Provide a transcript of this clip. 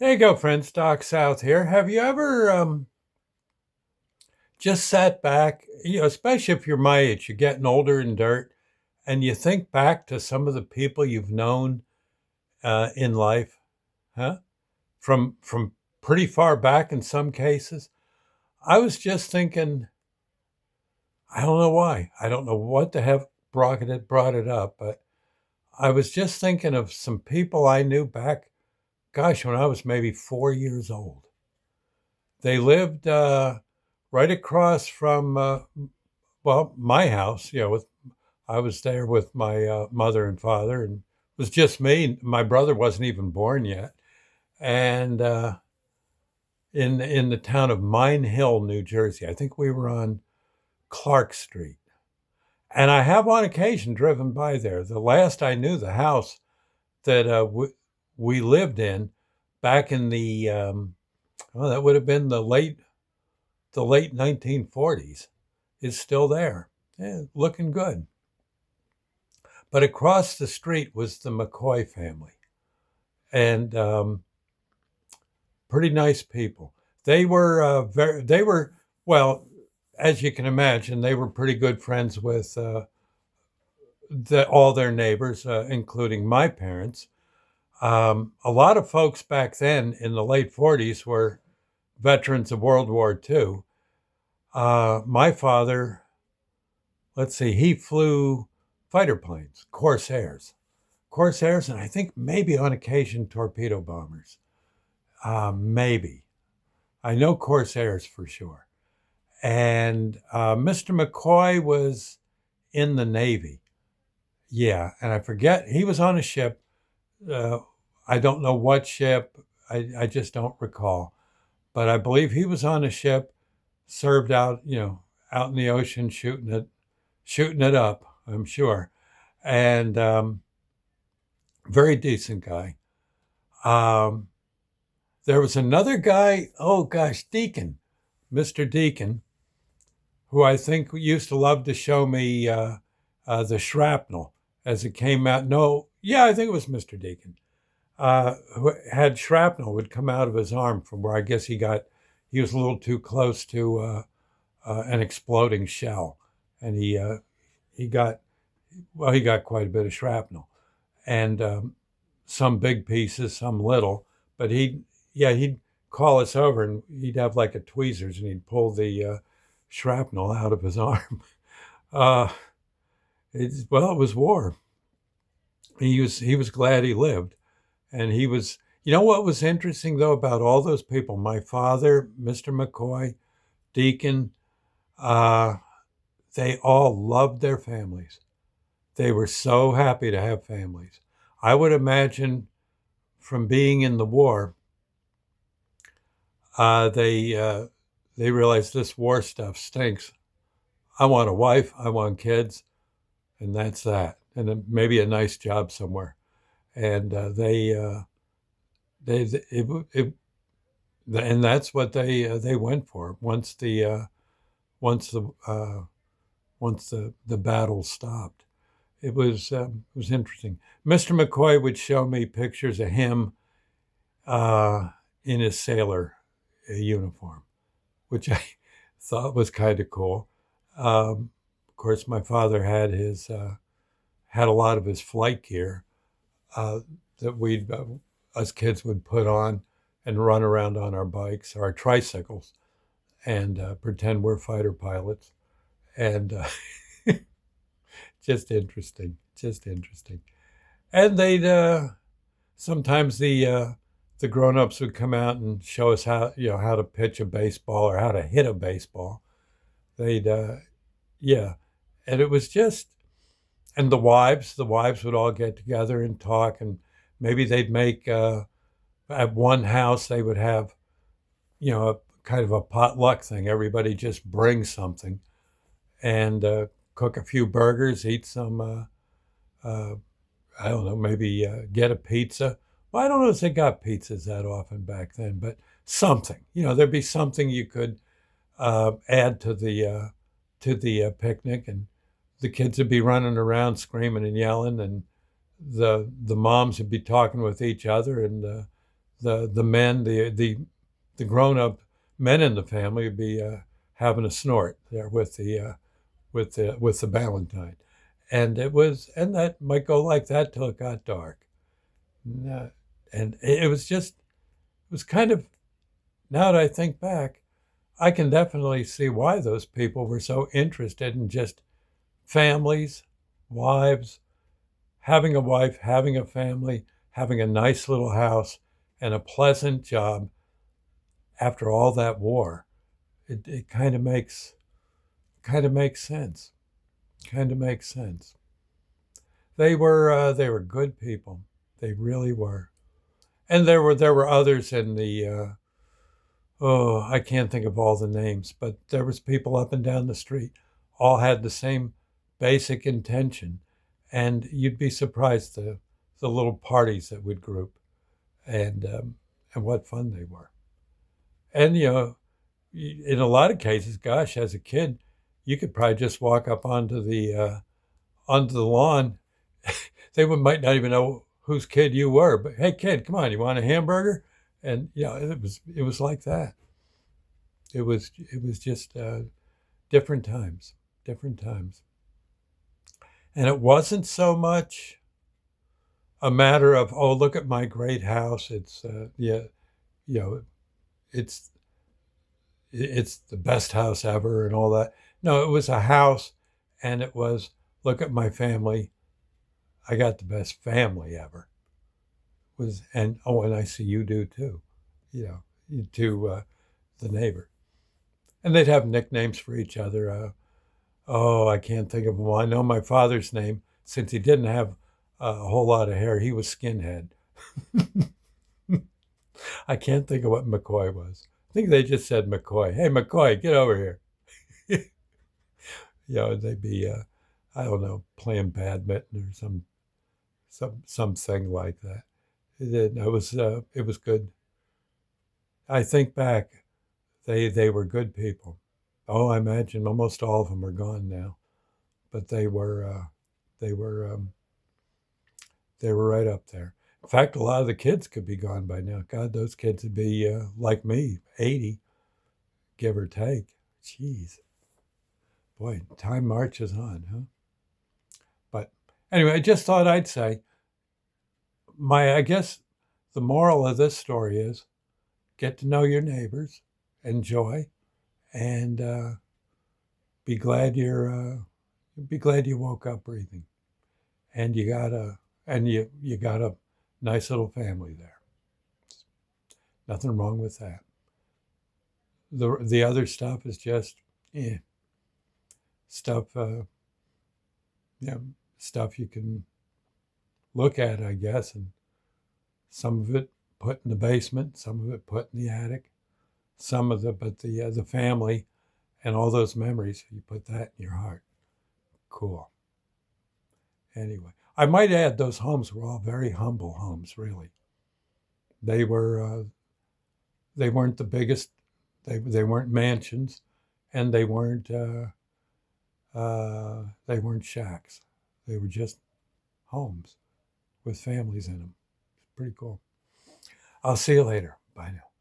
There you go, friends. Doc South here. Have you ever just sat back, especially if you're my age, you're getting older in dirt, and you think back to some of the people you've known in life, huh? From pretty far back in some cases. I was just thinking, I don't know why. I don't know what the heck brought it up, but I was just thinking of some people I knew back, gosh, when I was maybe 4 years old. They lived right across from my house. With I was there with my mother and father, and it was just me. My brother wasn't even born yet, and in the town of Mine Hill, New Jersey. I think we were on Clark Street, and I have on occasion driven by there. The last I knew, the house that we lived in back in the that would have been the late 1940s is still there. Yeah, looking good. But across the street was the McCoy family, and pretty nice people. They were well, as you can imagine, they were pretty good friends with all their neighbors, including my parents. A lot of folks back then in the late 40s were veterans of World War II. My father, let's see, he flew fighter planes, Corsairs, and I think maybe on occasion torpedo bombers. Maybe. I know Corsairs for sure. And Mr. McCoy was in the Navy. Yeah, and I forget, he was on a ship. Uh, I don't know what ship, I just don't recall. But I believe he was on a ship, served out in the ocean, shooting it up, I'm sure. And very decent guy. Um, there was another guy, oh gosh, Deacon, Mr. Deacon, who I think used to love to show me the shrapnel as it came out. No, yeah, I think it was Mr. Deacon, who had shrapnel would come out of his arm from where I guess he was a little too close to an exploding shell. And he got, he got quite a bit of shrapnel. And some big pieces, some little, but he'd call us over and he'd have like a tweezers and he'd pull the shrapnel out of his arm. Uh, it was war. He was glad he lived, and he was. You know what was interesting though about all those people? My father, Mr. McCoy, Deacon, uh, they all loved their families. They were so happy to have families. I would imagine from being in the war, uh, they uh, they realized this war stuff stinks. I want a wife, I want kids, and that's that, and then maybe a nice job somewhere. And they it, and that's what they went for once the once the battle stopped. It was interesting. Mr. McCoy would show me pictures of him uh, in his sailor uniform, which I thought was kind of cool. Of course, my father had a lot of his flight gear uh, that we us kids would put on and run around on our bikes, our tricycles, and pretend we're fighter pilots. And just interesting. And they'd sometimes the grown-ups would come out and show us how to pitch a baseball or how to hit a baseball. They'd yeah, and it was just and the wives would all get together and talk, and maybe they'd make at one house they would have a kind of a potluck thing. Everybody just brings something and cook a few burgers, eat some uh, I don't know, maybe get a pizza. Well, I don't know if they got pizzas that often back then, but something. There'd be something you could add to the picnic, and the kids would be running around screaming and yelling, and the moms would be talking with each other, and the men, the grown up men in the family would be having a snort there with the Valentine, and that might go like that till it got dark. And, and it was just it was kind of, now that I think back, I can definitely see why those people were so interested in just families, wives, having a wife, having a family, having a nice little house, and a pleasant job after all that war. It kind of makes sense. Kind of makes sense. They were good people. They really were. And there were others in the oh, I can't think of all the names, but there was people up and down the street, all had the same basic intention, and you'd be surprised the little parties that would group, and what fun they were. And in a lot of cases, gosh, as a kid, you could probably just walk up onto the lawn. They might not even know whose kid you were, but hey, kid, come on, you want a hamburger? And it was like that. It was just different times, different times, and it wasn't so much a matter of, oh, look at my great house. It's yeah, you know, it's it's the best house ever and all that. No, it was a house, and it was, look at my family. I got the best family ever. Was and oh, and I see you do too. To the neighbor, and they'd have nicknames for each other. Oh, I can't think of them. Well, I know my father's name, since he didn't have a whole lot of hair. He was Skinhead. I can't think of what McCoy was. I think they just said McCoy. Hey, McCoy, get over here. They'd be, I don't know, playing badminton or something like that. It was good. I think back, they were good people. Oh, I imagine almost all of them are gone now, but they were they were right up there. In fact, a lot of the kids could be gone by now. God, those kids would be like me, 80, give or take. Jeez, boy, time marches on, huh? But anyway, I just thought I'd say I guess the moral of this story is, get to know your neighbors, enjoy, and be glad you woke up breathing, and you got a nice little family there. Nothing wrong with that. The other stuff is just stuff. Stuff you can look at, I guess, and some of it put in the basement, some of it put in the attic, but the family and all those memories, you put that in your heart. Cool. Anyway, I might add, those homes were all very humble homes. Really, they were. They weren't the biggest. They weren't mansions, and they weren't shacks. They were just homes with families in them. It's pretty cool. I'll see you later. Bye now.